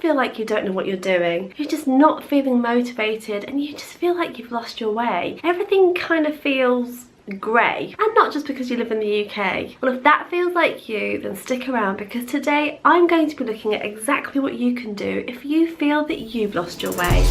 feel like you don't know what you're doing, you're just not feeling motivated, and you just feel like you've lost your way. Everything kind of feels grey, and not just because you live in the UK. Well, if that feels like you, then stick around, because today I'm going to be looking at exactly what you can do if you feel that you've lost your way.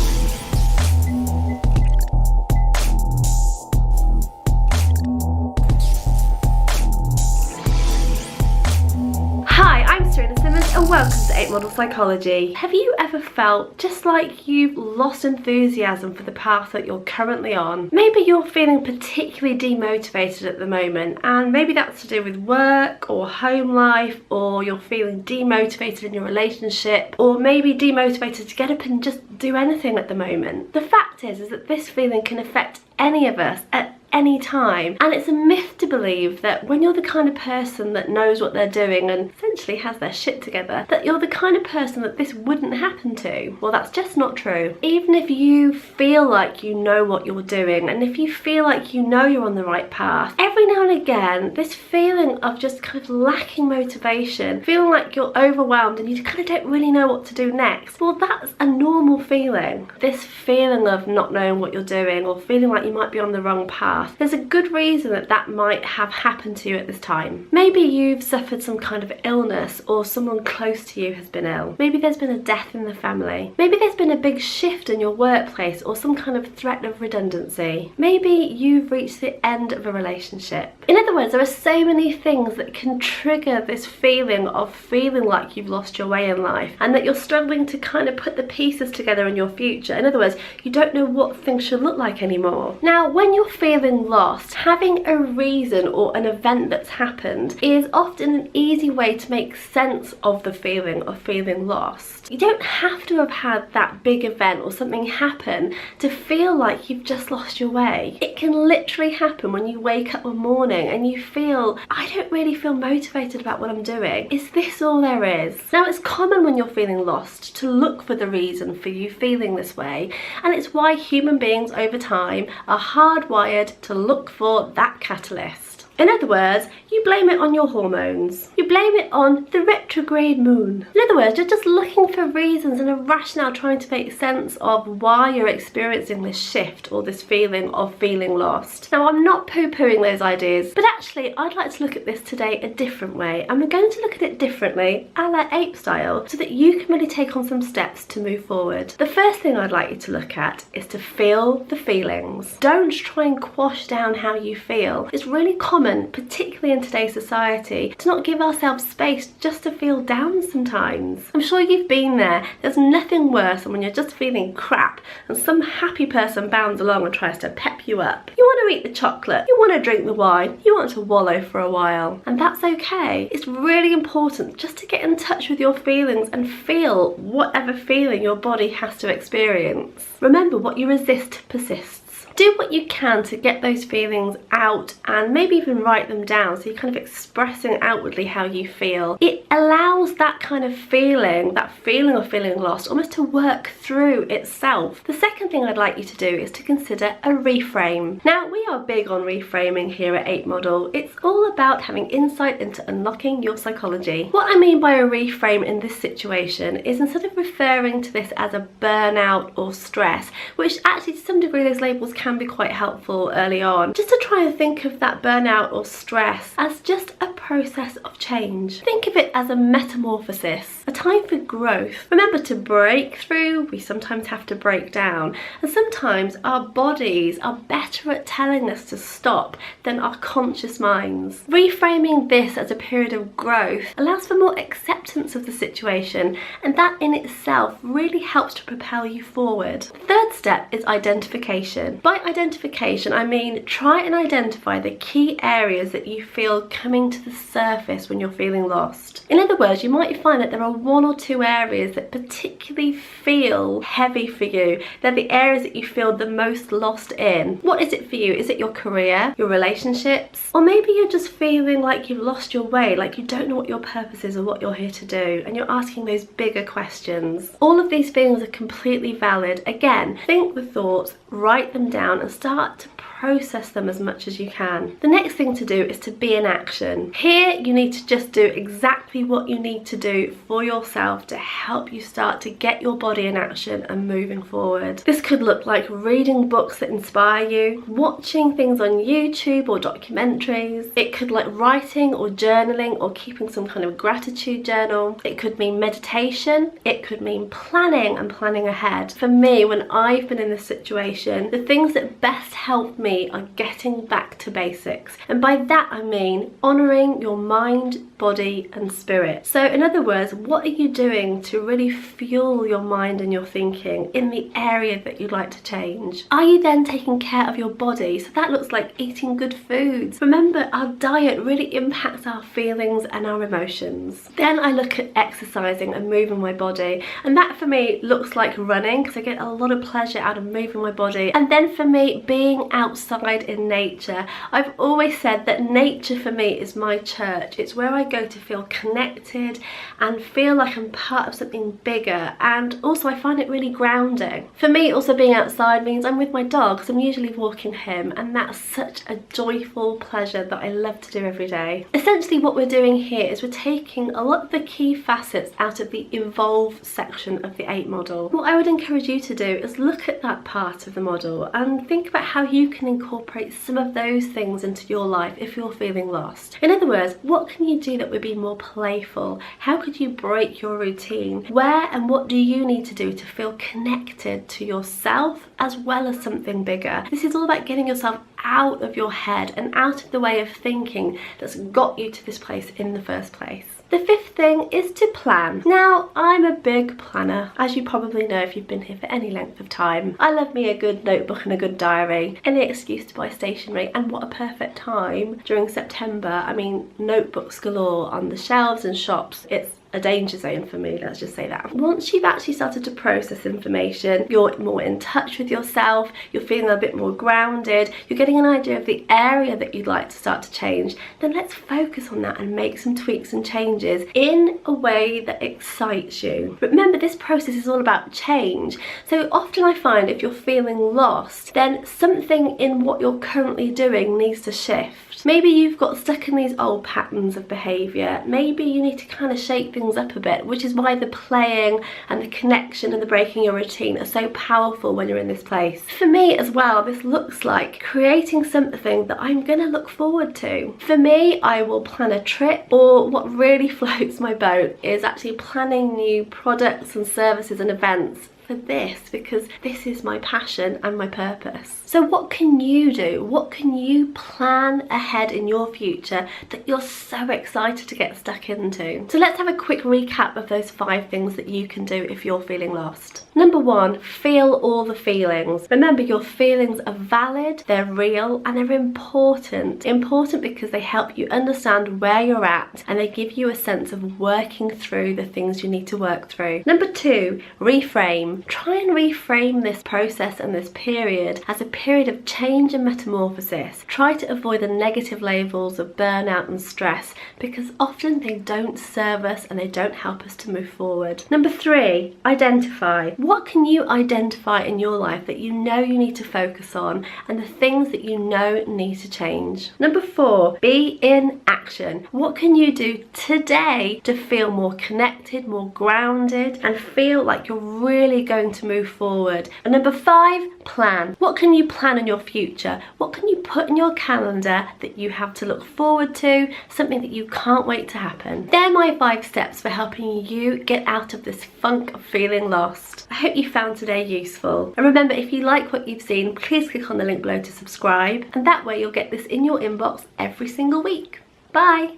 Hi, I'm Serena Simmons and welcome to 8 Model Psychology. Have you ever felt just like you've lost enthusiasm for the path that you're currently on? Maybe you're feeling particularly demotivated at the moment, and maybe that's to do with work or home life, or you're feeling demotivated in your relationship, or maybe demotivated to get up and just do anything at the moment. The fact is that this feeling can affect any of us at any time, and it's a myth to believe that when you're the kind of person that knows what they're doing and essentially has their shit together, that you're the kind of person that this wouldn't happen to. Well, that's just not true. Even if you feel like you know what you're doing, and if you feel like you know you're on the right path, every now and again this feeling of just kind of lacking motivation, feeling like you're overwhelmed and you kind of don't really know what to do next, well, that's a normal feeling. This feeling of not knowing what you're doing or feeling like you might be on the wrong path, there's a good reason that that might have happened to you at this time. Maybe you've suffered some kind of illness, or someone close to you has been ill. Maybe there's been a death in the family. Maybe there's been a big shift in your workplace, or some kind of threat of redundancy. Maybe you've reached the end of a relationship. In other words, there are so many things that can trigger this feeling of feeling like you've lost your way in life, and that you're struggling to kind of put the pieces together in your future. In other words, you don't know what things should look like anymore. Now, when you're feeling lost, having a reason or an event that's happened is often an easy way to make sense of the feeling of feeling lost. You don't have to have had that big event or something happen to feel like you've just lost your way. It can literally happen when you wake up one morning and you feel, I don't really feel motivated about what I'm doing. Is this all there is? Now, it's common when you're feeling lost to look for the reason for you feeling this way, and it's why human beings over time are hardwired to look for that catalyst. In other words, you blame it on your hormones. You blame it on the retrograde moon. In other words, you're just looking for reasons and a rationale, trying to make sense of why you're experiencing this shift or this feeling of feeling lost. Now, I'm not poo-pooing those ideas, but actually I'd like to look at this today a different way, and we're going to look at it differently, a la ape style, so that you can really take on some steps to move forward. The first thing I'd like you to look at is to feel the feelings. Don't try and quash down how you feel. It's really common, particularly in today's society, to not give ourselves space just to feel down sometimes. I'm sure you've been there. There's nothing worse than when you're just feeling crap and some happy person bounds along and tries to pep you up. You want to eat the chocolate, you want to drink the wine, you want to wallow for a while, and that's okay. It's really important just to get in touch with your feelings and feel whatever feeling your body has to experience. Remember, what you resist persists. Do what you can to get those feelings out, and maybe even write them down so you're kind of expressing outwardly how you feel. It allows that kind of feeling, that feeling of feeling lost, almost to work through itself. The second thing I'd like you to do is to consider a reframe. Now, we are big on reframing here at 8 Model. It's all about having insight into unlocking your psychology. What I mean by a reframe in this situation is, instead of referring to this as a burnout or stress, which actually to some degree those labels can be quite helpful early on, just to try and think of that burnout or stress as just a process of change. Think of it as a metamorphosis, a time for growth. Remember, to break through, we sometimes have to break down, and sometimes our bodies are better at telling us to stop than our conscious minds. Reframing this as a period of growth allows for more acceptance of the situation, and that in itself really helps to propel you forward. The third step is identification. By identification, I mean try and identify the key areas that you feel coming to the surface when you're feeling lost. In other words, you might find that there are 1 or 2 areas that particularly feel heavy for you. They're the areas that you feel the most lost in. What is it for you? Is it your career, your relationships? Or maybe you're just feeling like you've lost your way, like you don't know what your purpose is or what you're here to do, and you're asking those bigger questions. All of these feelings are completely valid. Again, think the thoughts, write them down, and start to process them as much as you can. The next thing to do is to be in action. Here you need to just do exactly what you need to do for yourself to help you start to get your body in action and moving forward. This could look like reading books that inspire you, watching things on YouTube or documentaries. It could like writing or journaling or keeping some kind of gratitude journal. It could mean meditation. It could mean planning and planning ahead. For me, when I've been in this situation, the things that best help me are getting back to basics. And by that I mean honouring your mind, body and spirit. So in other words, what are you doing to really fuel your mind and your thinking in the area that you'd like to change? Are you then taking care of your body? So that looks like eating good foods. Remember, our diet really impacts our feelings and our emotions. Then I look at exercising and moving my body, and that for me looks like running because I get a lot of pleasure out of moving my body. And then for me, being outside in nature. I've always said that nature for me is my church. It's where I go to feel connected and feel like I'm part of something bigger, and also I find it really grounding. For me, also being outside means I'm with my dog, so I'm usually walking him, and that's such a joyful pleasure that I love to do every day. Essentially what we're doing here is we're taking a lot of the key facets out of the evolve section of the 8 model. What I would encourage you to do is look at that part of the model and think about how you can incorporate some of those things into your life if you're feeling lost. In other words, what can you do that would be more playful? How could you break your routine? Where and what do you need to do to feel connected to yourself as well as something bigger? This is all about getting yourself out of your head and out of the way of thinking that's got you to this place in the first place. The 5th thing is to plan. Now, I'm a big planner, as you probably know if you've been here for any length of time. I love me a good notebook and a good diary. Any excuse to buy stationery, and what a perfect time during September. I mean, notebooks galore on the shelves and shops. It's a danger zone for me, let's just say that. Once you've actually started to process information, you're more in touch with yourself, you're feeling a bit more grounded, you're getting an idea of the area that you'd like to start to change, then let's focus on that and make some tweaks and changes in a way that excites you. Remember, this process is all about change, so often I find if you're feeling lost, then something in what you're currently doing needs to shift. Maybe you've got stuck in these old patterns of behaviour, maybe you need to kind of shake things up a bit, which is why the playing and the connection and the breaking your routine are so powerful when you're in this place. For me as well, this looks like creating something that I'm going to look forward to. For me, I will plan a trip, or what really floats my boat is actually planning new products and services and events for this, because this is my passion and my purpose. So what can you do? What can you plan ahead in your future that you're so excited to get stuck into? So let's have a quick recap of those 5 things that you can do if you're feeling lost. Number 1, feel all the feelings. Remember, your feelings are valid, they're real, and they're important. Important because they help you understand where you're at, and they give you a sense of working through the things you need to work through. Number 2, reframe. Try and reframe this process and this period as a period of change and metamorphosis. Try to avoid the negative labels of burnout and stress, because often they don't serve us and they don't help us to move forward. Number 3, identify. What can you identify in your life that you know you need to focus on, and the things that you know need to change? Number 4, be in action. What can you do today to feel more connected, more grounded, and feel like you're really going to move forward? And number 5, plan. What can you plan in your future? What can you put in your calendar that you have to look forward to, something that you can't wait to happen? They're my 5 steps for helping you get out of this funk of feeling lost. I hope you found today useful. And remember, if you like what you've seen, please click on the link below to subscribe, and that way you'll get this in your inbox every single week. Bye!